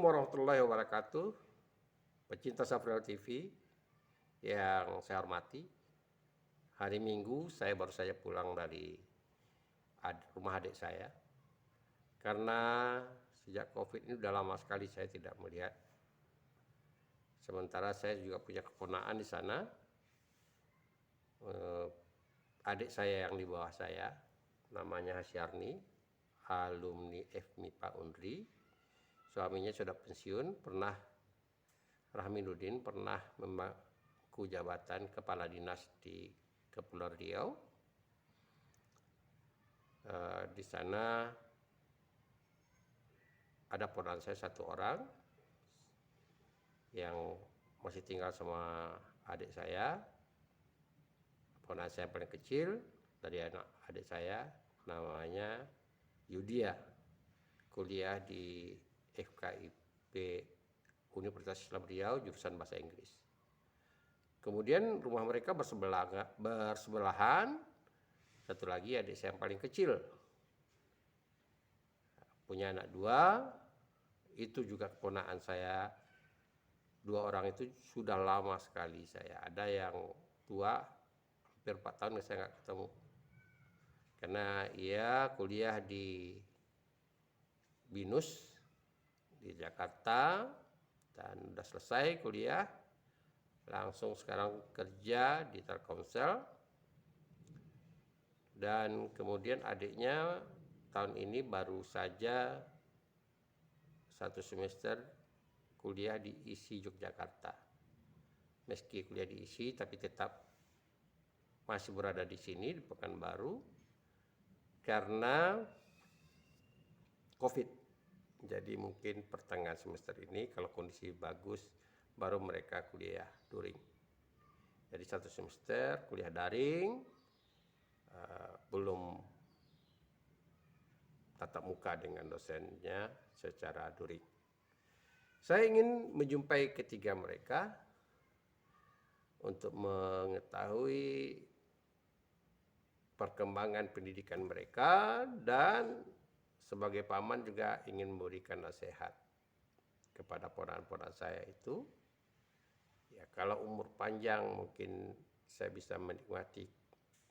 warahmatullahi wabarakatuh, pecinta Safrial TV yang saya hormati. Hari Minggu saya baru saja pulang dari rumah adik saya. Karena sejak COVID ini udah lama sekali saya tidak melihat. Sementara saya juga punya keponakan di sana. Adik saya yang di bawah saya, namanya Hasyarni, alumni FMIPA Unri. Suaminya sudah pensiun, Rahminuddin pernah memangku jabatan kepala dinas di Kepulauan Riau. Di sana ada ponakan saya satu orang yang masih tinggal sama adik saya. Ponakan saya paling kecil dari anak adik saya, namanya Yudia, kuliah di FKIP Universitas Islam Riau, jurusan Bahasa Inggris. Kemudian rumah mereka bersebelahan. Satu lagi adik saya yang paling kecil, punya anak dua, itu juga keponakan saya. Dua orang itu sudah lama sekali ada yang tua, hampir 4 tahun saya nggak ketemu. Karena ia kuliah di BINUS di Jakarta dan udah selesai kuliah, langsung sekarang kerja di Telkomsel. Dan kemudian adiknya tahun ini baru saja 1 semester kuliah di ISI Yogyakarta. Meski kuliah di ISI tapi tetap masih berada di sini di Pekanbaru karena COVID. Jadi mungkin pertengahan semester ini kalau kondisi bagus baru mereka kuliah daring. Jadi 1 semester kuliah daring, belum tatap muka dengan dosennya secara daring. Saya ingin menjumpai ketiga mereka untuk mengetahui perkembangan pendidikan mereka, dan sebagai paman juga ingin memberikan nasihat kepada ponakan-ponakan saya itu. Ya, kalau umur panjang mungkin saya bisa menikmati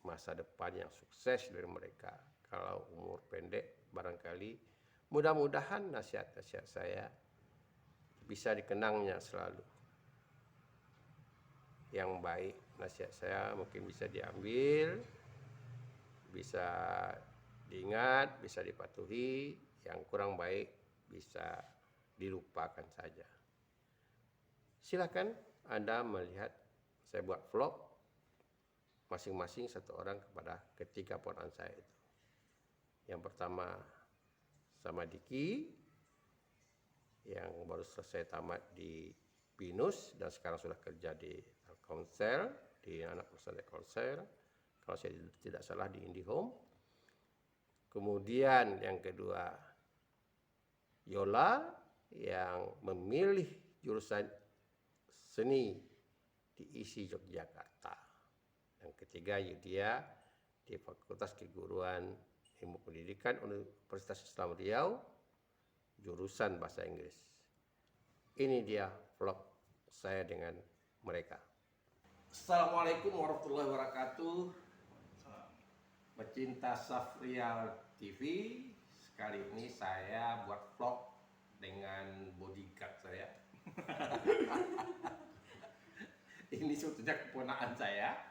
masa depan yang sukses dari mereka. Kalau umur pendek barangkali mudah-mudahan nasihat-nasihat saya bisa dikenangnya selalu. Yang baik nasihat saya mungkin bisa diambil, bisa diingat, bisa dipatuhi. Yang kurang baik bisa dilupakan saja. Silakan Anda melihat saya buat vlog masing-masing satu orang kepada ketiga ponakan saya itu. Yang pertama sama Diki yang baru selesai tamat di BINUS dan sekarang sudah kerja di Telkomsel, di anak perusahaan Telkomsel, kalau saya tidak salah di IndiHome. Kemudian yang kedua Yola yang memilih jurusan seni di ISI Yogyakarta. Yang ketiga Yudia di Fakultas Keguruan Ilmu Pendidikan Universitas Islam Riau, jurusan Bahasa Inggris. Ini dia vlog saya dengan mereka. Assalamualaikum warahmatullahi wabarakatuh. Pecinta Safrial TV, sekali ini saya buat vlog dengan bodyguard saya. Ini sebetulnya keponakan saya,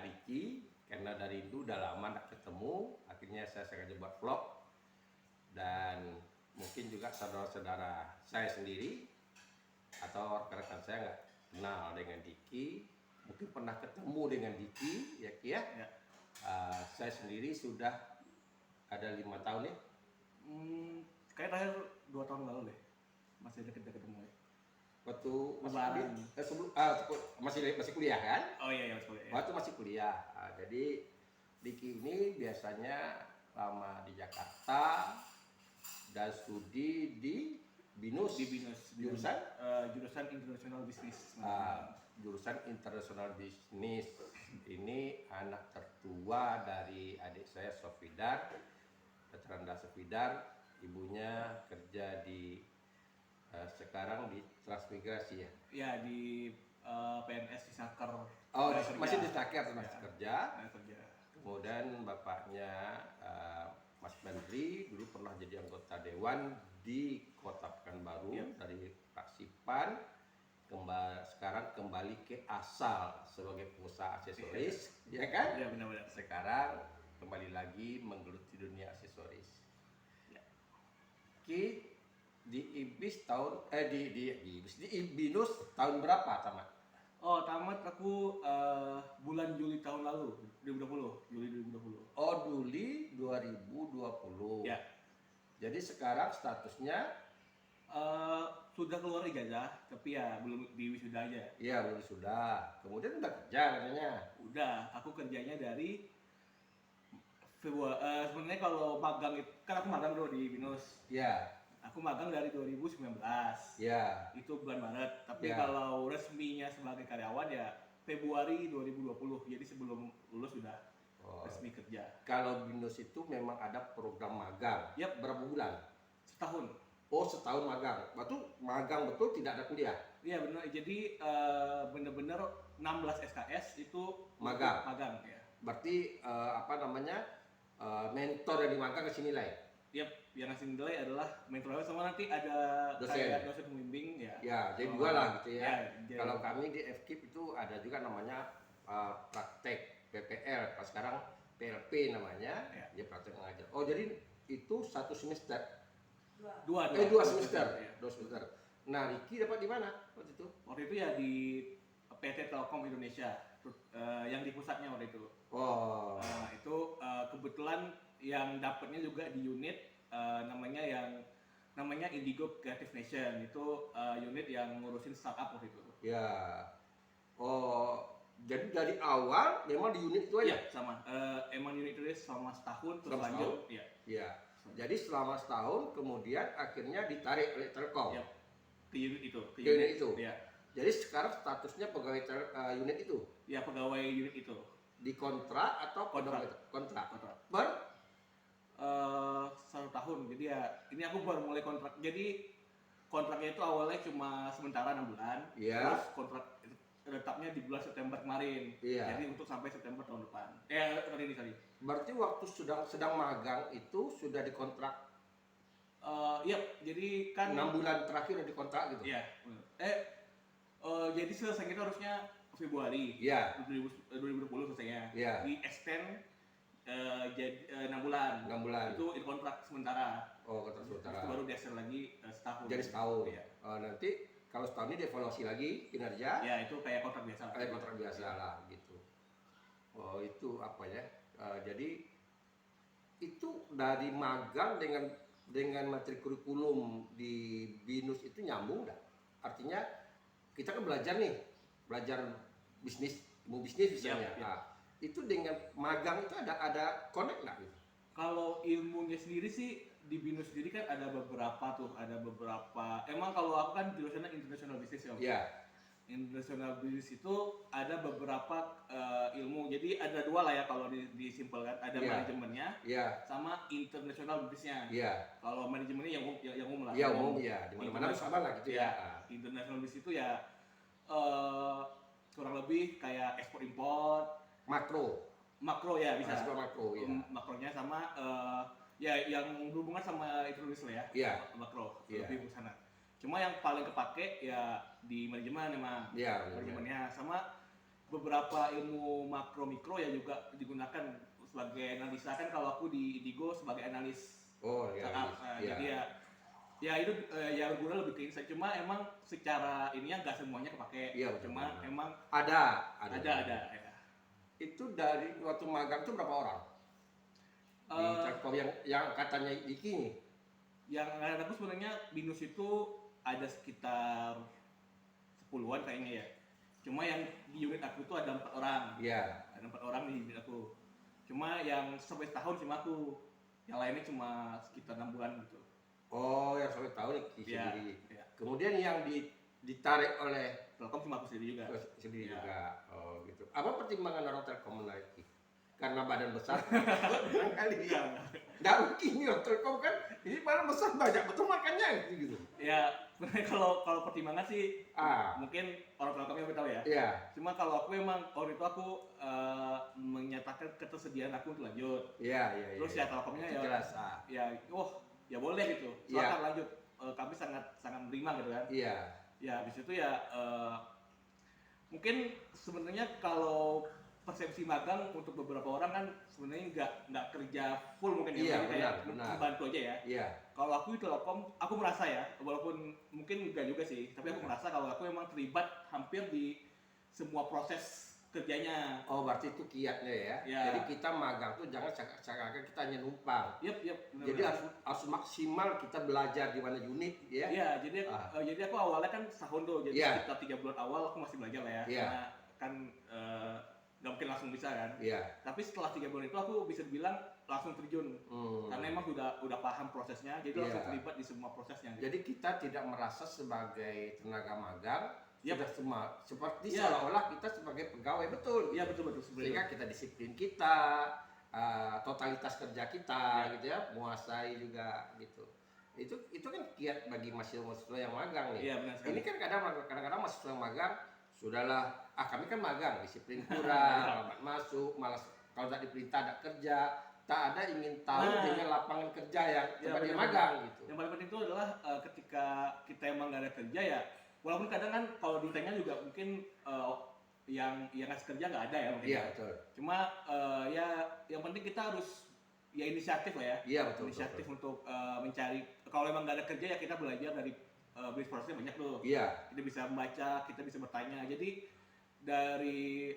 Diki, karena dari itu udah lama tak ketemu, akhirnya saya sengaja buat vlog. Dan mungkin juga saudara-saudara saya sendiri atau rekan-rekan saya nggak kenal dengan Diki, mungkin pernah ketemu dengan Diki, ya Ki ya. Saya sendiri sudah ada 5 tahun ya. Kayak terakhir 2 tahun lalu deh, masih deket-deket ketemu. Waktu masih kuliah kan? Oh iya masih kuliah. Waktu masih kuliah. Jadi Diki ini biasanya lama di Jakarta dan studi di BINUS. Di BINUS. Jurusan? Jurusan International Business. Jurusan International Business. Ini anak tertua dari adik saya Sofidar, Petranda Sofidar. Ibunya kerja di Sekarang di transmigrasi ya. Ya di PNS di Saker. Oh, Tenaga kerja. masih di Saker Ya, kerja. tenaga kerja. Kemudian bapaknya Mas Menteri dulu pernah jadi anggota dewan di Kota Pekanbaru Iya. dari fraksi PAN. Sekarang kembali ke asal sebagai pengusaha aksesoris, ya kan? Ya benar-benar. Sekarang kembali lagi menggeluti dunia aksesoris. Ya. Ki di IBIS tahun di BINUS tahun berapa tamat? Oh, tamat aku bulan Juli tahun lalu, 2020, Juli 2020. Oh, Juli 2020. Ya. Jadi sekarang statusnya Sudah keluar ijazah, tapi ya belum di wisuda aja. ya belum sudah. Kemudian udah kerja katanya. Udah, aku kerjanya dari Februari. Sebenarnya kalau magang itu, kan aku magang dulu di Binus. Ya, Aku magang dari 2019. ya. Itu bulan Maret. Tapi Ya. kalau resminya sebagai karyawan ya Februari 2020. Jadi sebelum lulus sudah Oh, resmi kerja. kalau BINUS itu memang ada program magang. Yap. Berapa bulan? Setahun. Oh, setahun magang. Waktu magang betul tidak ada kuliah. Iya benar. Jadi bener-bener 16 SKS itu Magang. Magang ya. Berarti apa namanya? Mentor yang di magang kasih nilai. Yap, yang ngasih nilai adalah mentor sama nanti ada Dosen. kayak dosen pembimbing ya. Ya, jadi dua lah gitu ya. jadi- Kalau kami di FKIP itu ada juga namanya praktek PPL. Pas sekarang PLP namanya. Ya. Dia praktek mengajar. Oh, jadi itu satu semester. dua Dua semester. Ya. 2 semester. Nah, Riki dapat di mana waktu itu? Waktu itu ya di PT Telkom Indonesia yang di pusatnya waktu itu. Oh, Itu kebetulan yang dapatnya juga di unit namanya Indigo Creative Nation. Itu unit yang ngurusin startup waktu itu. ya. Oh, jadi dari awal memang di unit itu aja. Iya, sama. Emang unit itu selama setahun terus Selama lanjut. Iya. Ya. Jadi selama setahun kemudian akhirnya ditarik oleh Telkom. Iya. Ke unit itu. Ke unit itu. Iya. Jadi sekarang statusnya pegawai unit itu Ya pegawai unit itu. dikontrak atau Kontrak. kontrak. Kontrak. 1 tahun. Jadi ya ini aku baru mulai kontrak. Jadi kontraknya itu awalnya cuma sementara 6 bulan. Iya. Terus kontrak tetapnya di bulan September kemarin. Iya. Jadi untuk sampai September tahun depan. Sorry. Berarti waktu sedang magang itu sudah dikontrak Iya. Jadi kan 6 bulan terakhir udah dikontrak gitu. Iya. Benar. Jadi selesai itu harusnya Februari. Iya. 2020 selesainya. Iya. Di extend jadi 6 bulan. 6 bulan. Itu di kontrak sementara. Oh, kontrak Terus sementara. itu baru di-extend lagi setahun. Jadi setahun. Iya. Nanti kalau setahun ini dievaluasi lagi kinerja, Ya itu kayak kontrak biasa. kayak kontrak biasa lah gitu. Oh, itu apa ya? Jadi itu dari magang dengan materi kurikulum di BINUS itu nyambung nggak? Artinya kita kan belajar bisnis, ilmu bisnis misalnya. Iya, iya. Nah, itu dengan magang itu ada connect nggak gitu? Kalau ilmunya sendiri sih di BINUS sendiri kan ada beberapa. Emang kalau aku kan jurusannya international business ya. Iya. International business itu ada beberapa ilmu. Jadi ada dua lah ya kalau disimpulkan. Ada Iya. manajemennya Iya. sama international businessnya. Iya. Kalau manajemennya yang umum lah. Iya, umum ya. Di mana-mana sama lah gitu ya. International business itu ya kurang lebih kayak ekspor import, makro ya bisa. Masuk ke makro ya. Makronya sama ya yang berhubungan sama ekonomis lah ya. Iya. Makro Iya. lebih ke sana. Cuma yang paling kepake ya di manajemen emang. Iya. Manajemennya sama beberapa ilmu makro mikro ya juga digunakan sebagai analisa. Kan kalau aku di Indigo sebagai analis Oh iya. startup. Jadi ya itu ya guna lebih ke insight. Cuma emang secara ininya nggak semuanya kepake. Iya, betul, Cuma betul. emang Ada. ada ya. Itu dari waktu magang itu berapa orang? Di Telkom yang katanya Diki nih. Yang aku sebenarnya BINUS itu ada sekitar 10-an kayaknya ya. Cuma yang di unit aku itu ada 4 orang. Iya. Ada 4 orang di unit aku. Cuma yang sampai setahun cuma aku. Yang lainnya cuma sekitar 6 bulan gitu. Oh, yang sampai tahu nih Diki Iya, sendiri. iya. Kemudian yang ditarik oleh Telkom cuma aku sendiri juga. sendiri Iya. juga. Oh gitu. Apa pertimbangan orang Telkom menarik Diki? Karena badan besar. Barangkali ya. Iya. Nggak mungkin nih orang Telkom kan. Ini badan besar banyak betul makannya gitu. Ya sebenarnya kalau pertimbangan sih Ah, mungkin orang tua kami lebih tahu ya. iya, Cuma kalau aku memang waktu itu aku menyatakan ketersediaan aku untuk lanjut. iya, iya, iya. Terus ya Telkomnya Itu ya jelas. ya ya boleh gitu. Iya. Silakan lanjut. Kami sangat sangat menerima gitu kan. Iya, Ya habis itu ya mungkin sebenarnya kalau persepsi magang untuk beberapa orang kan sebenarnya nggak kerja full mungkin Iya, ya, mungkin kayak benar. membantu aja ya. iya, Kalau aku di Telkom, aku merasa ya, walaupun mungkin enggak juga sih, tapi aku merasa kalau aku memang terlibat hampir di semua proses kerjanya. oh berarti itu kiatnya ya. Ya. Jadi kita magang tuh jangan seakan-akan kita hanya numpang. Yep, Jadi benar-benar. harus maksimal kita belajar di mana unit ya. Iya, jadi aku awalnya kan setahun tuh, jadi Iya. sekitar 3 bulan awal aku masih belajar lah ya, Iya. karena kan nggak mungkin langsung bisa kan. Iya. Tapi setelah 3 bulan itu aku bisa dibilang langsung terjun, karena emang udah paham prosesnya, jadi langsung Iya. terlibat di semua prosesnya. Jadi kita tidak merasa sebagai tenaga magang Yap. sudah seperti Iya. seolah-olah kita sebagai pegawai betul. Iya betul sebenarnya. Sehingga kita disiplin kita, totalitas kerja kita Iya. gitu ya, menguasai juga gitu. Itu kan kiat bagi mahasiswa yang magang nih. Iya benar sekali. Ini kan kadang-kadang mahasiswa yang magang sudahlah, kami kan magang, disiplin kurang, lambat masuk, malas kalau tak diperintah tak kerja, tak ada ingin tahu Nah. dengan lapangan kerja yang Iya, tempat dia benar. magang gitu. Yang paling penting itu adalah ketika kita emang nggak ada kerja ya, walaupun kadang kan kalau ditanya juga mungkin yang ngasih kerja nggak ada ya mungkin. Iya betul. Cuma ya yang penting kita harus ya inisiatif lah ya. Iya betul. Inisiatif untuk mencari. Kalau emang nggak ada kerja ya kita belajar dari bisnis prosesnya banyak tuh. Iya. Kita bisa membaca, kita bisa bertanya. Jadi dari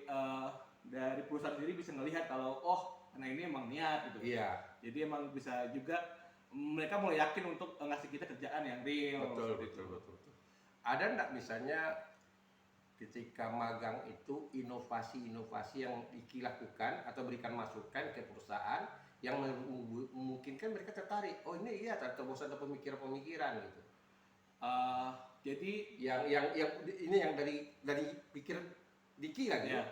perusahaan sendiri bisa ngelihat kalau karena ini emang niat gitu. Iya. Jadi emang bisa juga mereka mulai yakin untuk ngasih kita kerjaan yang real. Betul. Ada enggak misalnya ketika magang itu inovasi-inovasi yang Iki lakukan atau berikan masukan ke perusahaan yang memungkinkan mereka tertarik. Oh ini iya, terbosan ada pemikiran-pemikiran gitu. Jadi Yang ini yang dari pikiran Diki kan gitu. Iya.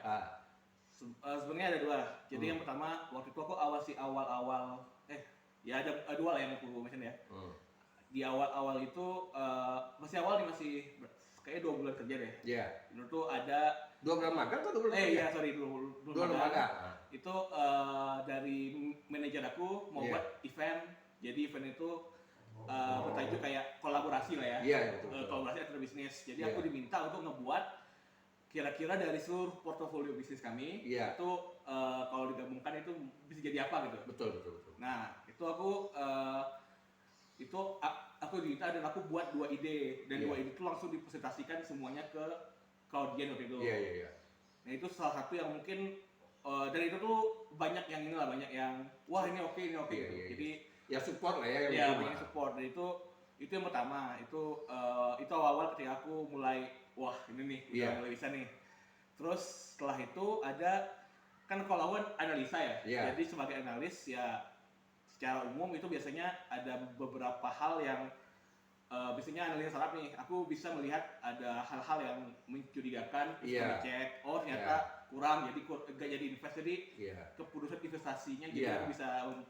Sebenarnya ada dua. Jadi yang pertama waktu itu aku awal-awal ya ada dua lah yang aku mention ya. Di awal-awal itu masih kayaknya 2 bulan kerja deh. Iya. Dulu tuh ada 2 bulan magang atau 2 bulan? iya sorry 2 bulan magang. Itu dari manajer aku mau Iya. buat event. Jadi event itu bertajuk kayak kolaborasi lah ya. Iya, betul. Kolaborasi antar bisnis. Jadi Iya. aku diminta untuk ngebuat kira-kira dari seluruh portofolio bisnis kami Iya. itu kalau digabungkan itu bisa jadi apa gitu. Betul. Nah itu aku diminta dan aku buat 2 ide dan Iya. 2 ide itu langsung dipresentasikan semuanya ke audien waktu itu. Iya. Nah itu salah satu yang mungkin dan itu tuh banyak yang wah ini oke Iya, gitu. iya. Jadi Ya support lah ya yang ya diterima. banyak support dan itu yang pertama itu awal ketika aku mulai wah ini nih udah Iya. mulai bisa nih. Terus setelah itu ada kan kalau aku kan analisa ya. Iya. Jadi sebagai analis ya secara umum itu biasanya ada beberapa hal yang biasanya analisa startup nih, aku bisa melihat ada hal-hal yang mencurigakan, terus Iya. kami cek, ternyata kurang, jadi nggak jadi invest, jadi Iya. keputusan investasinya Iya. jadi aku bisa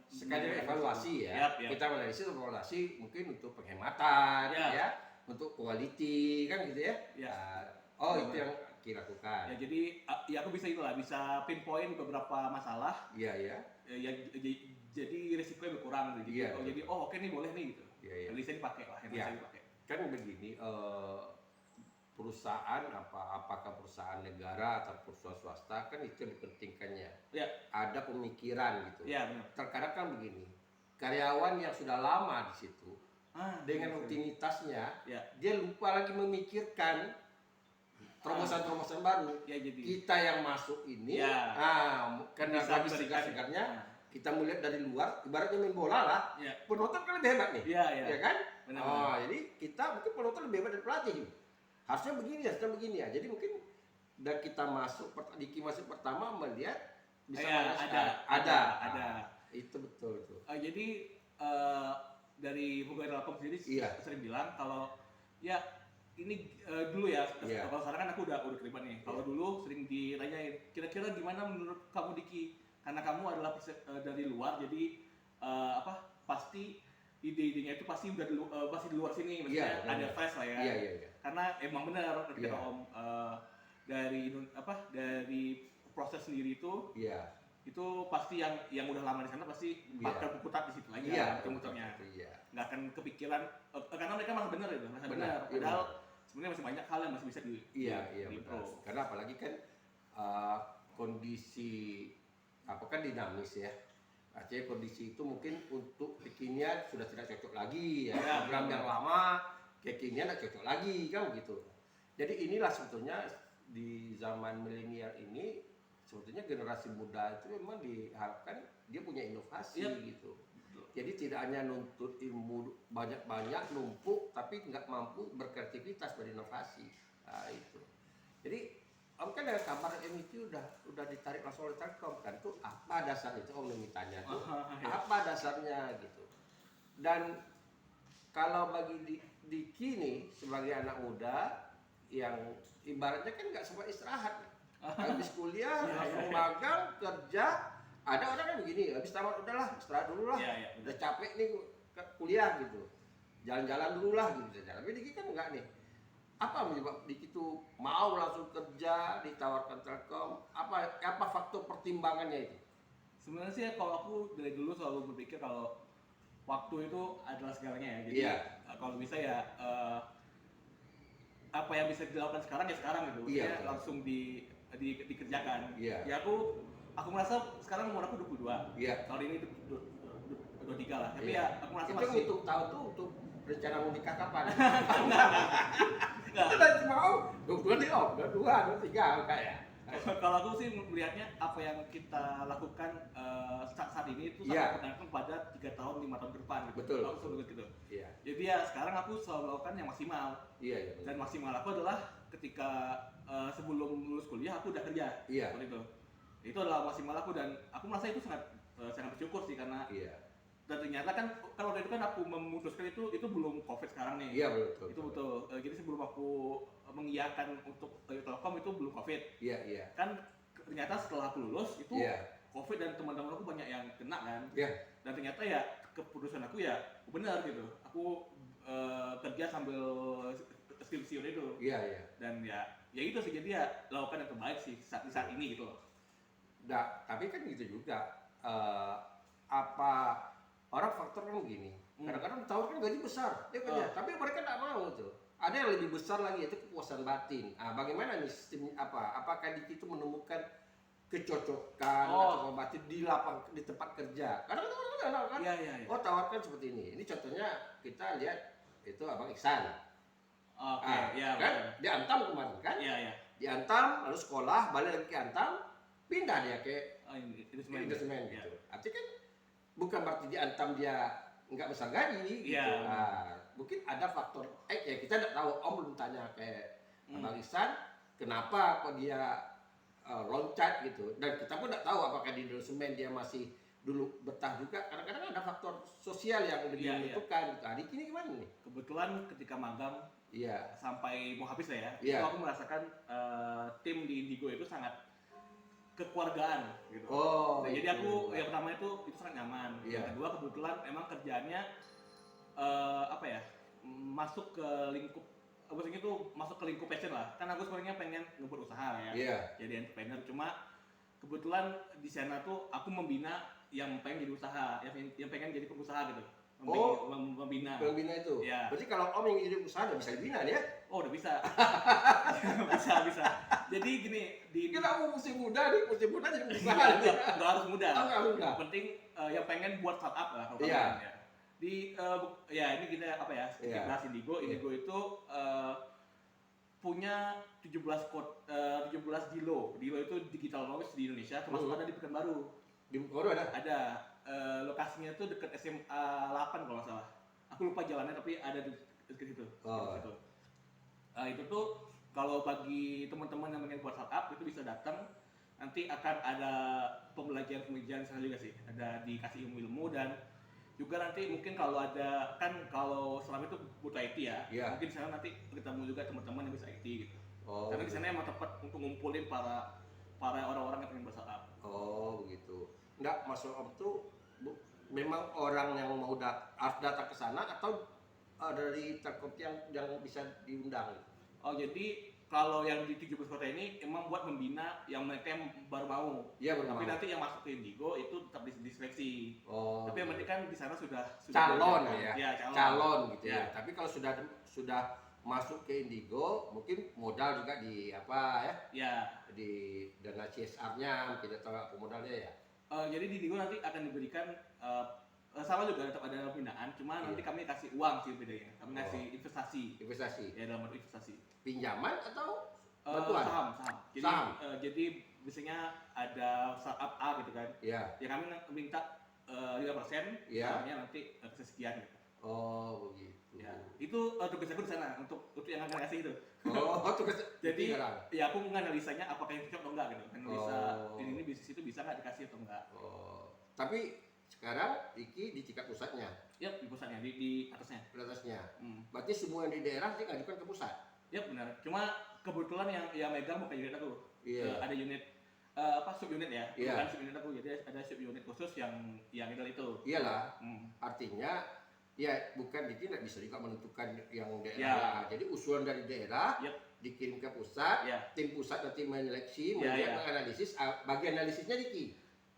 Sekali evaluasi ya. Yap. Kita menganalisis evaluasi mungkin untuk penghematan Ya. ya, untuk quality kan gitu ya. Ya. Itu yang kita lakukan. Ya jadi ya aku bisa bisa pinpoint beberapa masalah, Iya. jadi risikonya berkurang gitu. Iya, Jadi oke nih boleh nih gitu. Iya. Analisa dipakai lah, Iya. dipakai. Kan begini, perusahaan apakah perusahaan negara atau perusahaan swasta kan itu dipentingkannya. Ya. Ada pemikiran gitu. Ya benar. Terkadang kan begini, karyawan yang sudah lama di situ dengan rutinitasnya, Ya. dia lupa lagi memikirkan terobosan-terobosan baru. Ya jadi Kita yang masuk ini, Ya. karena bisa habis berikan. segar-segarnya, kita melihat dari luar, ibaratnya main bola lah, Ya. penonton kan lebih hebat nih, Ya. ya kan? Benar. Jadi kita mungkin penonton lebih hebat dari pelatih. Harusnya begini ya. Jadi mungkin udah kita masuk, Diki masuk pertama melihat bisa Ya, melihat ada. Itu betul tuh. Jadi dari pegawai Telkom sendiri Iya. sering bilang kalau ya ini dulu ya, Iya. kalau sekarang kan aku udah terlibat nih. Kalau Iya. dulu sering ditanyain, kira-kira gimana menurut kamu Diki? Karena kamu adalah dari luar, jadi pasti ide-idenya itu pasti udah pasti di luar sini, maksudnya Iya, ada benar. fresh lah ya. Iya. Karena emang benar kata Iya. Om, dari proses sendiri Iya. itu pasti yang udah lama di sana pasti Iya. bakal berkutat di situ lagi Iya, muter-muternya. Iya. Nggak akan kepikiran karena mereka merasa benar itu, merasa Benar, benar. iya, Padahal benar. sebenarnya masih banyak hal yang masih bisa Iya, di-improve. benar. Karena apalagi kan kondisi apa kan dinamis ya. Artinya kondisi itu mungkin untuk kekinian sudah tidak cocok lagi ya. Ya, Program benar. yang lama kekinian tidak cocok lagi kan begitu. Jadi inilah sebetulnya di zaman milenial ini sebetulnya generasi muda itu memang diharapkan dia punya inovasi Iya. gitu. Jadi tidak hanya nuntut ilmu banyak-banyak numpuk tapi nggak mampu berkreativitas berinovasi. Nah, itu. Jadi Om kan dengan kabar MIT udah ditarik langsung oleh Telkom kan, tuh apa dasarnya itu Om mintanya tuh Ya. apa dasarnya gitu. Dan kalau bagi Diki nih sebagai anak muda yang ibaratnya kan nggak sempat istirahat, habis kuliah Ya, langsung ya. magang kerja, ada orang kan begini, habis tamat udahlah istirahat dulu lah, Ya, udah capek nih kuliah gitu, jalan-jalan dulu lah gitu saja. Tapi Diki kan enggak nih. Apa menyebab Diki itu mau langsung kerja ditawarkan Telkom? Apa faktor pertimbangannya itu? Sebenarnya sih kalau aku dari dulu selalu berpikir kalau waktu itu adalah segalanya ya. Jadi Iya. kalau bisa ya apa yang bisa dilakukan sekarang ya sekarang gitu. Iya, Maksudnya betul. langsung dikerjakan. Iya. Ya aku merasa sekarang umur aku 22. Iya. Tahun ini 23 lah. Tapi Iya. ya aku merasa Itu masih untuk tahu tuh untuk rencana mau nikah kapan? Nggak. Itu udah mau 22 nih Om, 22, 23 kayak. Kalau aku sih melihatnya apa yang kita lakukan saat ini itu Iya. sangat bergantung pada 3 tahun 5 tahun ke depan gitu. Betul. Aku selalu gitu. Iya. Jadi ya sekarang aku selalu melakukan yang maksimal. Iya, iya. Dan maksimal aku adalah ketika sebelum lulus kuliah aku udah kerja. Iya. Seperti itu. Itu adalah maksimal aku dan aku merasa itu sangat bersyukur sih karena Iya. dan ternyata kan kalau waktu itu kan aku memutuskan itu belum Covid sekarang nih. Iya, betul. Itu betul. Jadi sebelum aku mengiyakan untuk Telkom itu belum Covid. Iya. Kan ternyata setelah aku lulus itu Iya. Covid dan teman-teman aku banyak yang kena kan. Iya. Dan ternyata ya keputusan aku ya benar gitu. Aku kerja sambil skripsi itu. Iya. Dan ya itu sih jadi ya lakukan yang terbaik sih saat ini gitu loh. Nah, tapi kan gitu juga. Apa orang faktor kan begini. Kadang-kadang ditawarkan gaji besar, dia kerja. Tapi mereka nggak mau tuh. Ada yang lebih besar lagi yaitu kepuasan batin. Bagaimana nih sistem apakah Diki itu menemukan kecocokan atau batin di tempat kerja? Kadang-kadang kan. Iya. Oh, tawarkan seperti ini. Ini contohnya kita lihat itu Abang Iksan. Oke, ya Kan di Antam kemarin kan? Iya. Di Antam lalu sekolah, balik lagi ke Antam, pindah dia ke Itu Indosemen Iya. gitu. Artinya kan bukan berarti di Antam dia nggak besar gaji gitu. Iya. Mungkin ada faktor ya kita nggak tahu. Om belum tanya ke Abang Ihsan kenapa kok dia loncat gitu. Dan kita pun nggak tahu apakah di Indosemen dia masih dulu betah juga. Kadang-kadang ada faktor sosial yang lebih menentukan. Nah, di sini gimana nih? Kebetulan ketika magang Iya. sampai mau habis lah ya, Iya. itu aku merasakan tim di Indigo itu sangat kekeluargaan gitu. Oh, Nah, jadi itu. aku yang pertama itu sangat nyaman. Iya. Yang kedua kebetulan emang kerjaannya masuk ke lingkup maksudnya itu masuk ke lingkup passion lah. Kan aku sebenarnya pengen ngebuat usaha ya. Iya. Jadi entrepreneur cuma kebetulan di sana tuh aku membina yang pengen jadi usaha, yang pengen jadi pengusaha gitu. Membina. Pembina itu. Iya. Berarti kalau Om yang jadi usaha udah bisa dibina ya? Oh, udah bisa. bisa. Jadi gini, Kita mau musim muda nih, musim muda jadi usaha. nggak harus muda. Oh, nggak muda. Yang penting yang pengen buat startup lah kalau Iya. kalian ya. Ini kita sedikit Iya. bahas Indigo. Indigo itu punya 17 Dilo. Dilo itu digital noise di Indonesia, termasuk ada di Pekanbaru. Di Bogor ada? Ada lokasinya tuh dekat SMA 8 kalau nggak salah. Aku lupa jalannya tapi ada di dekat situ. Oh. Dekat situ. Itu tuh kalau bagi teman-teman yang pengen buat startup itu bisa datang. Nanti akan ada pembelajaran di sana juga sih. Ada dikasih ilmu-ilmu dan juga nanti mungkin kalau selama itu butuh IT ya. Iya. Mungkin di sana nanti ketemu juga teman-teman yang bisa IT gitu. Oh. Karena di sana emang tempat untuk ngumpulin para orang-orang yang pengen berstartup. Oh, begitu. Enggak, maksud Om tuh memang orang yang mau harus datang ke sana atau dari Telkom yang bisa diundang? Oh jadi kalau yang di 17 kota ini emang buat membina yang mereka yang baru mau. Iya, baru Tapi mau. nanti yang masuk ke Indigo itu tetap diseleksi. Oh, Tapi yang penting kan di sana sudah calon diajarkan. ya, Ya, calon gitu Ya. ya. Tapi kalau sudah masuk ke Indigo, mungkin modal juga di apa ya? Ya. Di dana CSR-nya, tidak tahu apa modalnya ya. Jadi di Indigo nanti akan diberikan sama juga tetap ada pembinaan, cuma nanti Iya. kami kasih uang sih bedanya. Kami kasih investasi. Investasi, Ya dalam bentuk investasi. pinjaman atau bantuan? Saham. Jadi Saham. Jadi biasanya ada startup A gitu kan. Iya. Ya kami minta 5%, Iya. sahamnya nanti sekian gitu. Oh, begitu. Ya, itu tugas aku di sana untuk yang akan kasih itu. Oh, tugas. Jadi sekarang. ya aku menganalisanya apakah ini cocok atau enggak gitu. Analisa Oh. ini bisnis itu bisa nggak dikasih atau enggak. Oh, tapi sekarang Iki di tingkat pusatnya, Ya di pusatnya, di atasnya. di atasnya. Hmm. Berarti semua yang di daerah nanti ngajukan ke pusat. Ya benar. Cuma kebetulan yang megang bukan unit aku. Iya. Ada unit sub unit ya. Iya. Bukan sub unit aku. Jadi ada sub unit khusus yang itu. Iyalah, Hmm. artinya ya bukan Diki nggak bisa juga menentukan yang daerah. Ya. Jadi usulan dari daerah Yep. dikirim ke pusat, Ya. tim pusat nanti menyeleksi, Ya, melihat ya. menganalisis, bagian analisisnya Diki.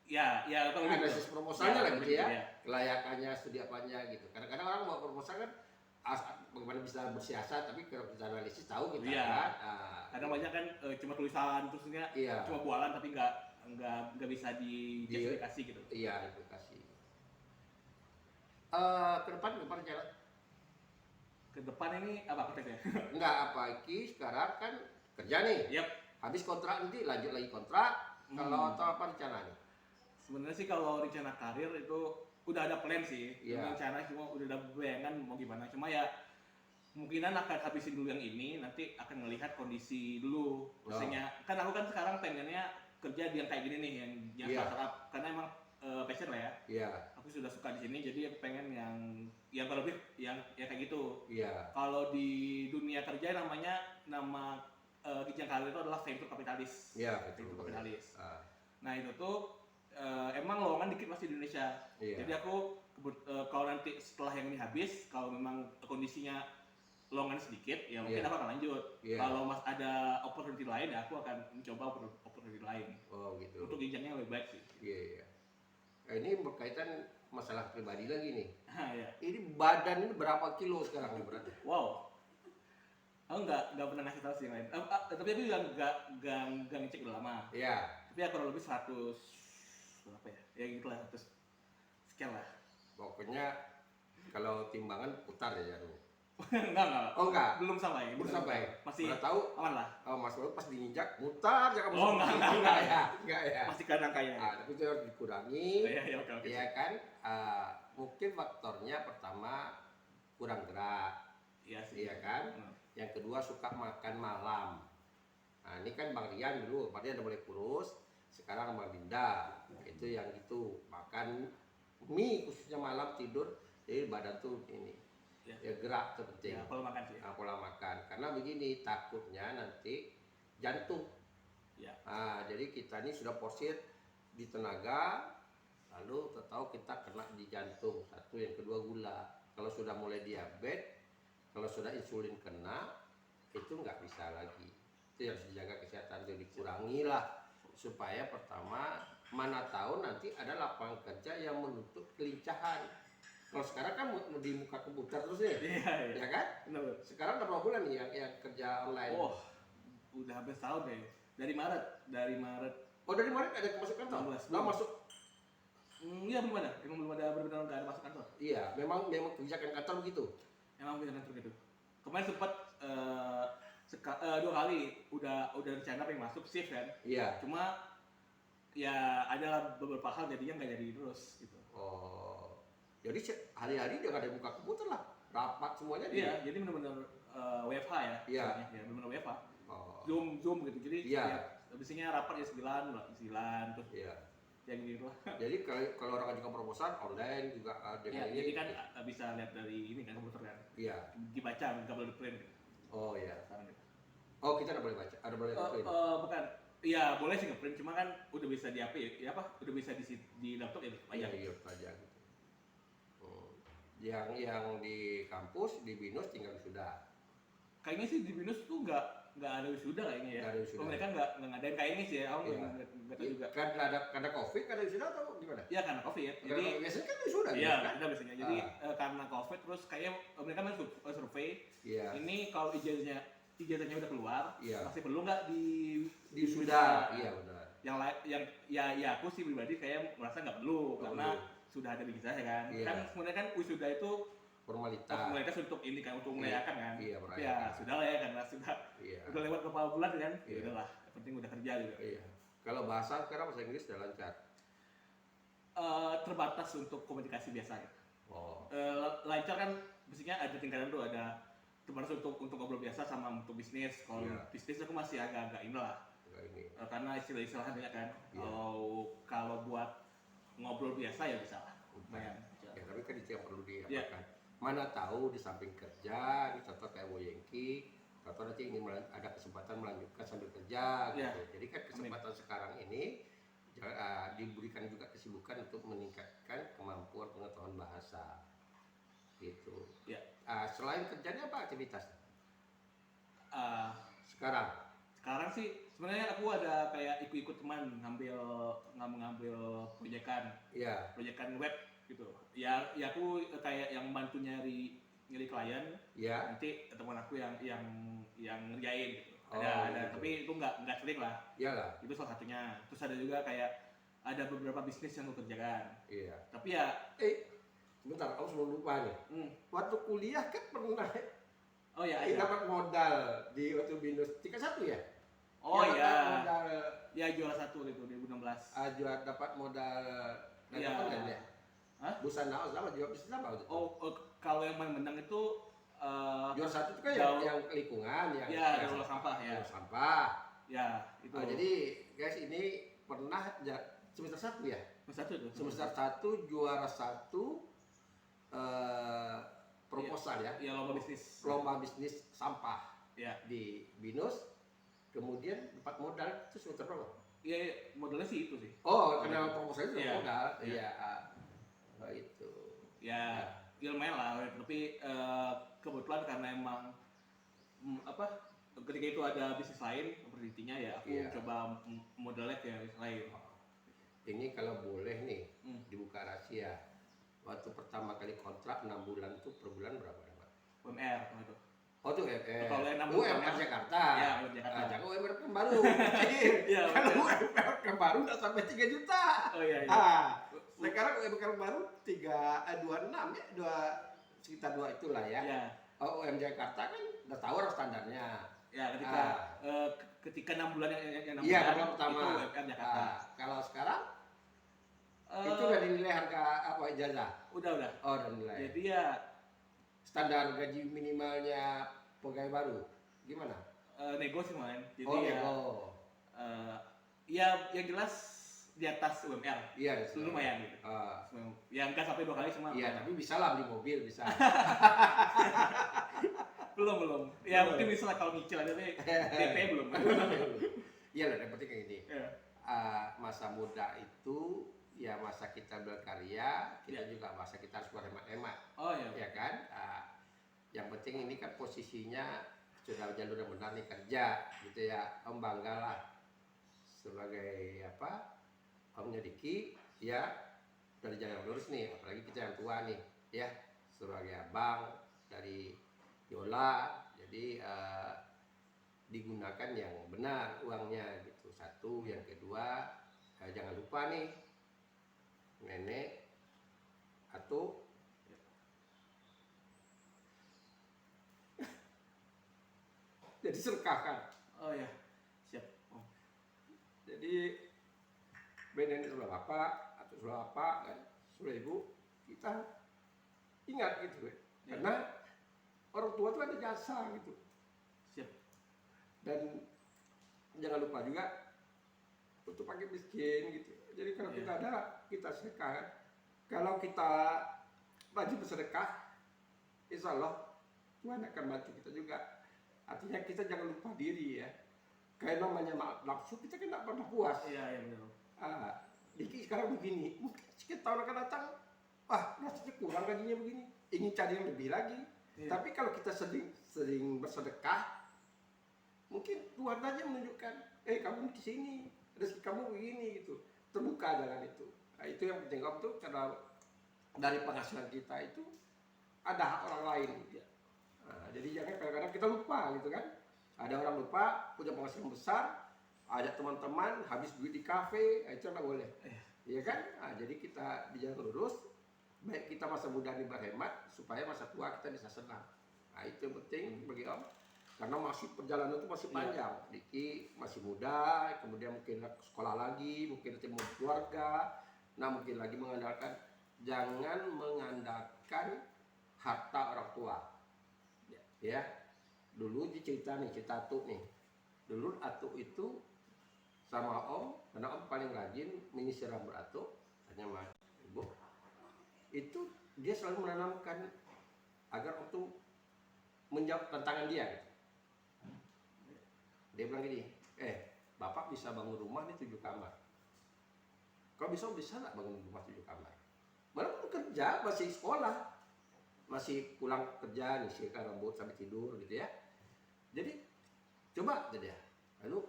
Ya kalau gitu. Analisis proposalnya lah gitu ya, Ya. kelayakannya, studi apanya gitu. Kadang-kadang orang mau proposal kan bagaimana bisa bersiasat, tapi kalau kita analisis tahu kita Iya. kan. Kadang banyak kan cuma tulisan terusnya Iya. cuma bualan tapi nggak bisa dijustifikasi gitu. Iya, itu kasih. Ke depan jalan. Ke depan ini apa prosesnya? Enggak apa Iki sekarang kan kerja nih. Yap. Habis kontrak nanti lanjut lagi kontrak. Kalau atau apa rencana nih? Sebenarnya sih kalau rencana karir itu udah ada plan sih. Iya. Rencana cuma udah ada bayangan mau gimana. Cuma ya kemungkinan akan habisin dulu yang ini, nanti akan melihat kondisi dulu. Maksudnya kan aku kan sekarang pengennya kerja di yang kayak gini nih, yang Iya. startup karena emang passion lah ya. Iya, Aku sudah suka di sini, jadi aku pengen yang kalau lebih yang kayak gitu. iya. Kalau di dunia kerja nama jenjang karir itu adalah venture kapitalis. Iya, betul. Venture kapitalis. Ah, Nah itu tuh emang lowongan dikit masih di Indonesia. Iya. Jadi aku kalau nanti setelah yang ini habis, kalau memang kondisinya lowongan sedikit, ya mungkin Iya. aku akan lanjut. Iya. Kalau ada opportunity lain, ya aku akan mencoba opportunity lain. Oh gitu. Untuk jenjangnya yang lebih baik sih. Iya, iya. Nah, ini berkaitan masalah pribadi lagi nih. Nah, ya. Ini badan ini berapa kilo sekarang nih beratnya? Wow. Aku nggak pernah ngasih tahu sih yang lain. Tapi aku juga nggak ngecek udah lama. Iya. Tapi ya kurang lebih 100 berapa ya? Ya gitu lah, 100 sekian lah. Pokoknya kalau timbangan putar ya Jarum. enggak. Oh enggak? Belum sampai. Belum sampai. Masih Udah tahu? aman lah. Oh, Mas Baru pas diinjak mutar jangan Oh, enggak. ya. Enggak ya. Masih kadang kaya. Tapi itu harus dikurangi. Ya, oke. Iya kan? Mungkin faktornya pertama kurang gerak. Iya sih. Iya kan? Hmm. Yang kedua suka makan malam. Nah ini kan Bang Rian dulu, Bang Rian udah mulai kurus. Sekarang Bang Dinda, itu yang itu makan mie khususnya malam tidur, jadi badan tuh ini ya gerak tuh penting. Ya, pola makan sih. Nah, pola makan. Karena begini takutnya nanti jantung. Ya. Nah, jadi kita ini sudah porsir di tenaga, lalu tahu kita kena di jantung. Satu, yang kedua gula. Kalau sudah mulai diabetes, kalau sudah insulin kena, itu nggak bisa lagi. Itu harus dijaga kesehatan, itu dikurangi lah supaya pertama mana tahu nanti ada lapangan kerja yang menutup kelincahan. Kalau sekarang kan di muka komputer terus nih, Iya. ya kan? Benar. Sekarang berapa bulan nih yang kerja online? Oh, udah hampir setahun deh. Dari Maret. Oh dari Maret ada masuk kantor? 16. Nggak masuk? Iya belum ada. Emang belum ada benar-benar nggak ada masuk kantor. Iya, memang kebijakan kantor begitu. Emang punya kantor gitu. Kemarin sempat 2 kali udah rencana pengen masuk shift kan. Iya. Cuma ya ada beberapa hal jadinya nggak jadi terus gitu. Oh, jadi hari-hari dia nggak ada buka komputer lah, rapat semuanya dia. Iya, jadi benar-benar WFH ya. Iya. istilahnya. Ya benar-benar WFH. Oh, Zoom gitu. Jadi Iya. ya, biasanya rapat ya 9 terus iya. yang gitu lah. Jadi kalau orang ajukan proposal online juga Ya, dengan jadi ini. kan bisa lihat dari ini kan komputer kan. Iya. Dibaca nggak boleh di print gitu. Oh iya. Sekarang gitu. Oh kita nggak boleh baca, ada boleh print. Bukan. Iya, boleh sih nge-print, cuma kan udah bisa di HP ya apa? Udah bisa di laptop ya Iya, aja. iya aja gitu. Yang di kampus di BINUS tinggal wisuda. Kayaknya sih di BINUS tuh nggak ada wisuda kayaknya ya. Nggak ada wisuda. Oh, mereka nggak ngadain kayaknya sih ya. Aku Iya. nggak tahu juga. Karena COVID ada wisuda atau gimana? Iya karena COVID. Jadi Biasanya kan wisuda iya kan? ada biasanya. Jadi karena COVID terus kayaknya mereka kan survei. Iya. Ini kalau ijazahnya udah keluar, Iya. masih perlu nggak di Di wisuda. Iya benar. yang ya aku sih pribadi kayak merasa nggak perlu karena sudah ada di ijazah kan. Iya. Kan sebenarnya kan wisuda itu Formalitas. untuk ini kan untuk merayakan kan. Iya, Ya merayakan. sudah lah ya karena Iya. udah lewat beberapa bulan kan. Ya Iya. udahlah, yang penting udah kerja juga. Iya. Kalau bahasa sekarang bahasa Inggris udah lancar. Terbatas untuk komunikasi biasa ya. Oh. Lancar kan mestinya ada tingkatan tuh, ada terbatas untuk ngobrol biasa sama untuk bisnis. Kalau Iya. bisnis aku masih agak-agak ini lah. Enggak ini. Karena istilah-istilahnya banyak kan. Iya. Kalau buat ngobrol biasa ya bisa lah. Lumayan. Ya, tapi kan itu yang perlu Iya. diapakan. Mana tahu di samping kerja, ini contoh kayak Woyengki, atau nanti ini ada kesempatan melanjutkan sambil kerja gitu. Iya. Jadi kan kesempatan sekarang ini diberikan juga kesibukan untuk meningkatkan kemampuan pengetahuan bahasa. Gitu. Ya. Selain kerjanya apa aktivitas? Eh, Sekarang. Sekarang sih sebenarnya aku ada kayak ikut-ikut teman ngambil proyekan web gitu. Ya aku kayak yang bantu nyari klien. Ya. Nanti teman aku yang ngerjain gitu. Oh, Ada gitu. tapi itu nggak sering lah. Iyalah. Itu salah satunya. Terus ada juga kayak ada beberapa bisnis yang aku kerjakan. Iya. Tapi ya Sebentar, aku sebelum lupa nih. Waktu kuliah kan pernah oh ya iya. dapat modal di waktu BINUS tingkat 1 ya? Oh Yang iya. dapat modal Ya juara 1 itu 2016. jual dapat modal Iya. apa kan ya? Hah? Busana sama jual bisnis apa waktu itu? Kalau yang menang itu Juara 1 itu kan jauh- yang lingkungan yang ya daur ulang sampah ya. daur sampah. Ya, itu. Jadi guys ini pernah semester 1 ya? satu tuh. Semester 1 juara 1 proposal ya. Ya lomba bisnis. Lomba bisnis sampah Ya. di BINUS. Kemudian dapat modal itu semester berapa? Iya, modalnya sih itu sih. Oh, karena proposal itu Iya. modal. Iya. Iya. Itu. Ya, ya lumayan lah. Tapi kebetulan karena emang ketika itu ada bisnis lain, opportunity-nya ya aku Iya. coba modalnya ke bisnis lain. Ini kalau boleh nih Hmm. dibuka rahasia. Waktu pertama kali kontrak 6 bulan itu per bulan berapa dapat? UMR itu. Oh itu UMR. Kalau yang 6 UMR bulan Jakarta. Iya, UMR Jakarta. Jangan UMR Pekanbaru. Iya, Kalau betul. UMR Pekanbaru udah sampai 3 juta. Oh iya. Sekarang UMR Pekanbaru 26 ya, sekitar 2 itulah ya. Ya. Oh, UMR Jakarta kan udah tahu orang standarnya. Ya, ketika 6 bulan yang 6 Iya, bulan kalau pertama. itu UMR Jakarta. Kalau sekarang Eh, itu udah dinilai harga apa ijazah? udah. Oh, udah dinilai. Jadi ya Standar gaji minimalnya pegawai baru gimana? nego sih main. Jadi Oh, ya nego. ya yang jelas di atas UMR. Iya, Lumayan gitu. Ah, Ya enggak sampai 2 kali cuma. iya, tapi bisa lah beli mobil bisa. belum. Ya mungkin bisa lah kalau nyicil aja deh. DP belum. Iya lah, yang penting kayak gini. Ya. Masa muda itu ya masa kita berkarya, kita Iya. juga masa kita harus berhemat-hemat, Oh iya. ya kan? Yang penting ini kan posisinya sudah jalur yang benar nih kerja, gitu ya. Om banggalah sebagai omnya Diki, ya dari jalan yang lurus nih. Apalagi kita yang tua nih, ya sebagai abang dari Yola, jadi digunakan yang benar uangnya gitu. Satu, yang kedua jangan lupa nih nenek atau jadi serkakan. Oh iya. Siap. Oh. Jadi nenek sudah bapak atau sudah bapak kan, sudah ibu, kita ingat gitu ya. Karena orang tua itu ada jasa gitu. Siap. Dan jangan lupa juga untuk pakai miskin gitu. Jadi kalau kita ada, kita sedekah. Kalau kita rajin bersedekah, insya Allah Tuhan akan bantu kita juga. Artinya kita jangan lupa diri ya. Kayak namanya nafsu, kita kan tidak pernah puas. Iya benar. Diki sekarang begini, mungkin sekitar tahun akan datang, wah rasanya kurang gajinya begini. ingin cari yang lebih lagi. Iya. Tapi kalau kita sering bersedekah, mungkin Tuhan aja menunjukkan, kamu di sini, rezeki kamu begini gitu, terbuka jalan itu. Nah, itu yang penting. Kamu tuh karena dari penghasilan kita itu ada hak orang lain. Gitu. Nah, jadi jangan kadang-kadang kita lupa gitu kan. Ada orang lupa punya penghasilan besar, ajak teman-teman habis duit di kafe, itu nggak boleh. Iya kan? Nah, jadi kita di jalan lurus, baik kita masa muda ini berhemat supaya masa tua kita bisa senang. Nah, itu yang penting bagi Om. Karena masih perjalanan itu masih panjang. Diki masih muda, kemudian mungkin sekolah lagi, mungkin nanti mau keluarga. Nah, mungkin lagi mengandalkan, jangan mengandalkan harta orang tua. Ya. Dulu cerita Atuk nih. Dulu Atuk itu sama Om, karena Om paling rajin menyisir rambut Atuk, hanya sama Ibu. Itu dia selalu menanamkan agar Om tuh menjawab tantangan dia gitu. Dia bilang gini, Bapak bisa bangun rumah nih 7 kamar. Kau bisa nggak bangun rumah 7 kamar? Malah belum kerja, masih sekolah, masih pulang kerja nih, sihkan rambut sampai tidur gitu ya. Jadi coba gitu ya. Lalu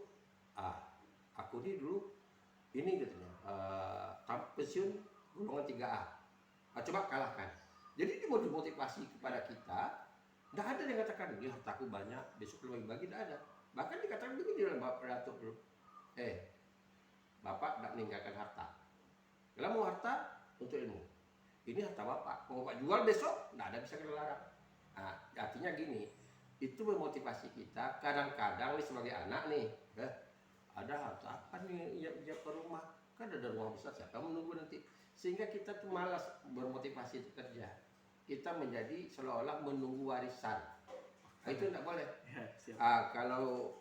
aku nih dulu ini katanya pensiun golongan 3A. Coba kalahkan. Jadi dia mau dimotivasi kepada kita. Tidak ada yang katakan, dia hartaku banyak, besok lebih bagi, tidak ada. Bahkan dikatakan begini dalam Bapak Datuk dulu, Bapak tidak meninggalkan harta. Kalau mau harta untuk ilmu, ini harta Bapak. Mau Bapak jual besok, tidak ada bisa kita larang. Nah, artinya gini, itu memotivasi kita. Kadang-kadang nih sebagai anak nih, ada harta apa nih ya ke rumah? Kan ada rumah besar, siapa menunggu nanti? Sehingga kita tuh malas bermotivasi untuk kerja. Kita menjadi seolah-olah menunggu warisan. Nah, itu tidak boleh. Kalau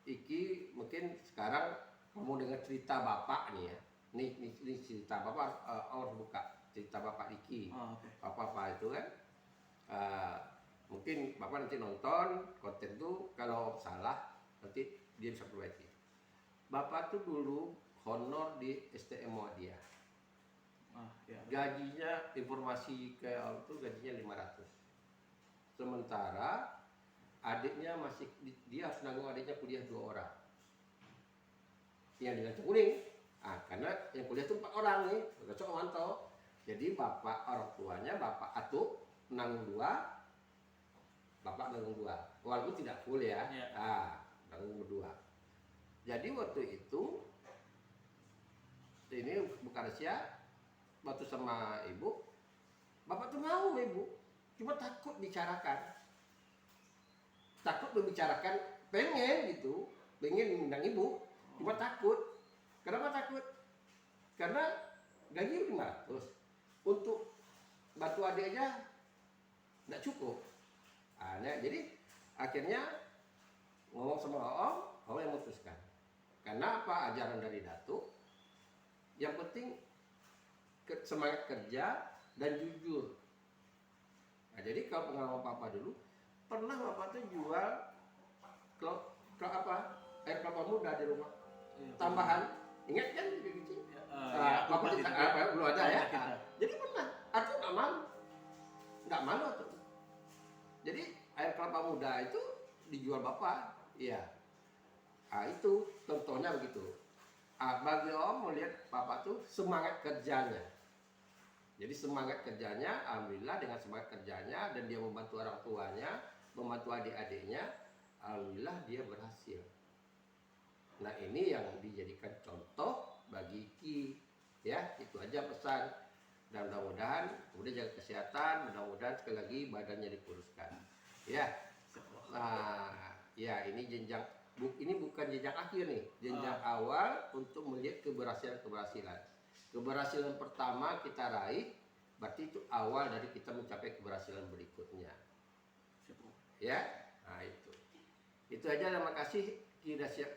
Iki mungkin sekarang kamu dengar cerita Bapak nih ya. Ini cerita Bapak, harus buka cerita Bapak Iki. Bapak itu kan. Mungkin Bapak nanti nonton konten itu, kalau salah nanti dia bisa perbaiki. Bapak tuh dulu honor di STM Muhammadiyah. Gajinya, informasi ke orang itu gajinya 500. Sementara adiknya dia harus nanggung adiknya kuliah 2 orang. Yang dengan kuning. Karena yang kuliah itu 4 orang nih, cocok mantau. Jadi bapak orang tuanya, Bapak Atuk nanggung 2, Bapak nanggung 2. Walaupun tidak full ya. Nanggung berdua. Jadi waktu itu ini bukan rahasia. Waktu sama Ibu, Bapak tuh mau Ibu, cuma takut bicarakan, pengen gitu, pengen undang Ibu, cuma takut. Kenapa takut? Karena gaji 500, untuk bantu adik aja nggak cukup. Jadi akhirnya ngomong sama Om yang memutuskan. Karena apa? Ajaran dari Datuk, yang penting semangat kerja dan jujur. Nah, jadi kalau pengalaman Papa dulu, pernah Papa tuh jual air kelapa muda di rumah. Tambahan, ingat kan gitu? Papa belum ada ya. Jadi pernah, atau nggak malu tuh. Jadi air kelapa muda itu dijual Bapak, iya. Itu contohnya begitu. Bagi Om melihat Papa tuh semangat kerjanya. Jadi semangat kerjanya, alhamdulillah dengan semangat kerjanya dan dia membantu orang tuanya, membantu adik-adiknya, alhamdulillah dia berhasil. Nah, ini yang dijadikan contoh bagi Ki. Ya, itu aja pesan. Dan mudah-mudahan kemudian jaga kesehatan, mudah-mudahan sekali lagi badannya dikuruskan. Ya. Nah, ya ini jenjang, ini bukan jenjang akhir nih, jenjang awal untuk melihat keberhasilan. Keberhasilan pertama kita raih, berarti itu awal dari kita mencapai keberhasilan berikutnya. Ya, nah itu. Itu aja, terima kasih. Kita siap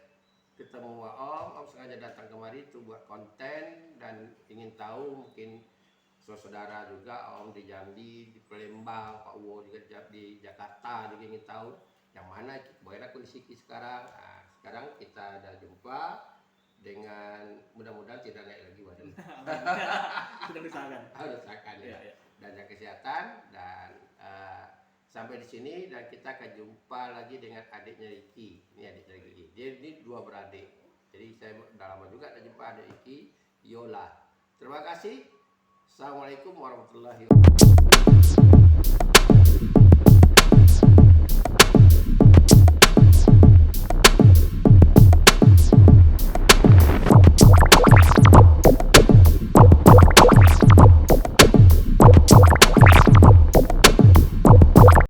ketemu Om sengaja datang kemari itu buat konten dan ingin tahu mungkin saudara juga Om di Jambi, di Palembang, Pak Uwo juga di Jakarta juga ingin tahu yang mana bagaimana kondisi sekarang. Nah, sekarang kita ada jumpa dengan mudah-mudahan tidak naik lagi badan. Sudah diusahakan. Harus akan ya. Iya. Dan jaga kesehatan dan sampai di sini dan kita akan jumpa lagi dengan adiknya Ricky. Ini adiknya Ricky. Dia ini dua beradik. Jadi saya udah lama juga tak jumpa adik Ricky, Yola. Terima kasih. Assalamualaikum warahmatullahi wabarakatuh.